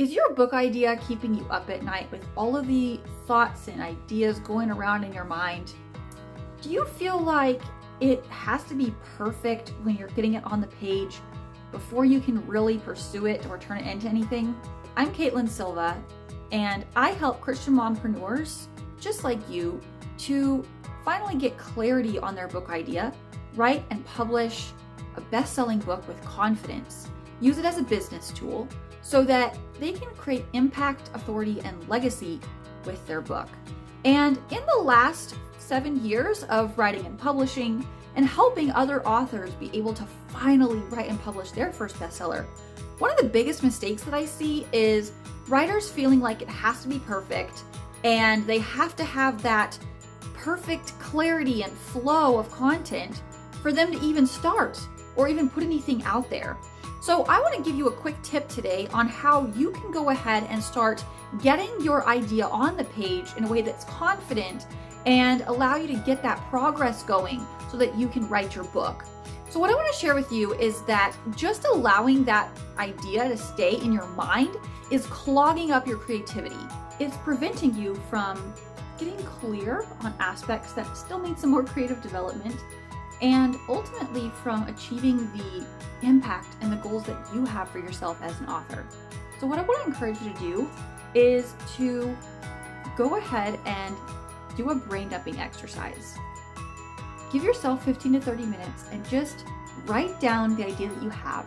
Is your book idea keeping you up at night with all of the thoughts and ideas going around in your mind? Do you feel like it has to be perfect when you're getting it on the page before you can really pursue it or turn it into anything? I'm Caitlin Silva, and I help Christian mompreneurs just like you to finally get clarity on their book idea, write and publish a best-selling book with confidence, use it as a business tool so that they can create impact, authority, and legacy with their book. And in the last 7 years of writing and publishing and helping other authors be able to finally write and publish their first bestseller, one of the biggest mistakes that I see is writers feeling like it has to be perfect and they have to have that perfect clarity and flow of content for them to even start or even put anything out there. So I want to give you a quick tip today on how you can go ahead and start getting your idea on the page in a way that's confident and allow you to get that progress going so that you can write your book. So what I want to share with you is that just allowing that idea to stay in your mind is clogging up your creativity. It's preventing you from getting clear on aspects that still need some more creative development, and ultimately from achieving the impact and the goals that you have for yourself as an author. So what I want to encourage you to do is to go ahead and do a brain dumping exercise. Give yourself 15 to 30 minutes and just write down the idea that you have.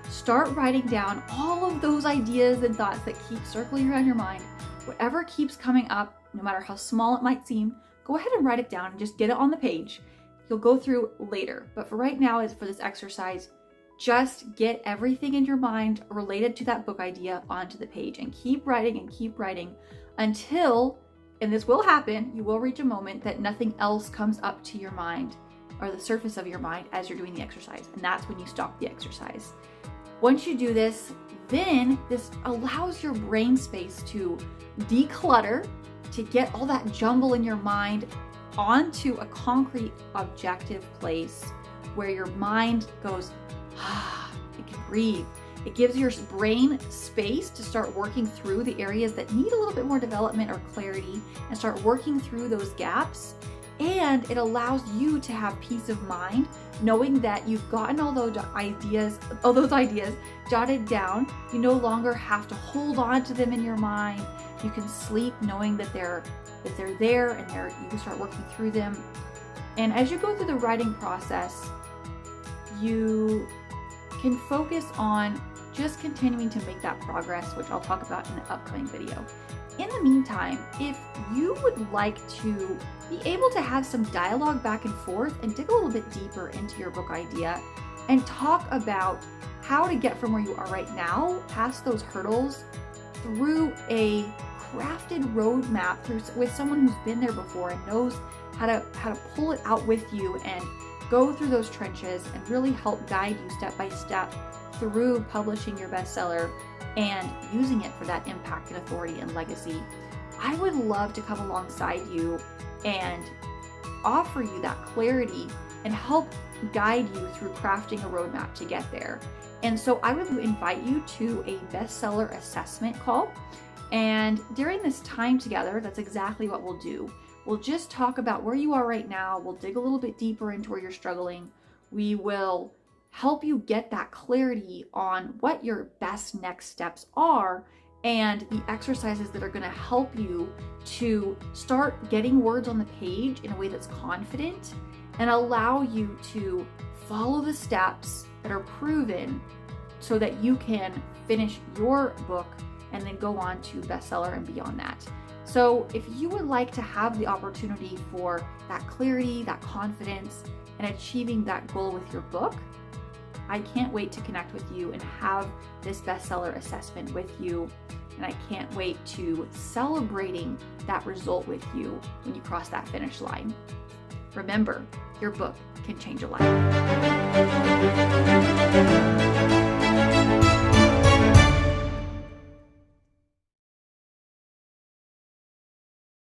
Start writing down all of those ideas and thoughts that keep circling around your mind. Whatever keeps coming up, no matter how small it might seem, go ahead and write it down and just get it on the page. You'll go through later, but for right now, is for this exercise, just get everything in your mind related to that book idea onto the page and keep writing until, and this will happen, you will reach a moment that nothing else comes up to your mind or the surface of your mind as you're doing the exercise. And that's when you stop the exercise. Once you do this, then this allows your brain space to declutter, to get all that jumble in your mind onto a concrete, objective place where your mind goes, it can breathe. It gives your brain space to start working through the areas that need a little bit more development or clarity and start working through those gaps. And it allows you to have peace of mind knowing that you've gotten all those ideas jotted down. You no longer have to hold on to them in your mind. You can sleep knowing that they're there and you can start working through them. And as you go through the writing process, you can focus on just continuing to make that progress, which I'll talk about in an upcoming video. In the meantime, if you would like to be able to have some dialogue back and forth and dig a little bit deeper into your book idea and talk about how to get from where you are right now past those hurdles through a crafted roadmap with someone who's been there before and knows how to pull it out with you and go through those trenches and really help guide you step by step through publishing your bestseller and using it for that impact and authority and legacy, I would love to come alongside you and offer you that clarity and help guide you through crafting a roadmap to get there. And so I would invite you to a bestseller assessment call. And during this time together, that's exactly what we'll do. We'll just talk about where you are right now. We'll dig a little bit deeper into where you're struggling. We will help you get that clarity on what your best next steps are and the exercises that are going to help you to start getting words on the page in a way that's confident and allow you to follow the steps that are proven so that you can finish your book and then go on to bestseller and beyond that. So if you would like to have the opportunity for that clarity, that confidence, and achieving that goal with your book, I can't wait to connect with you and have this bestseller assessment with you. And I can't wait to celebrating that result with you when you cross that finish line. Remember, your book can change your life.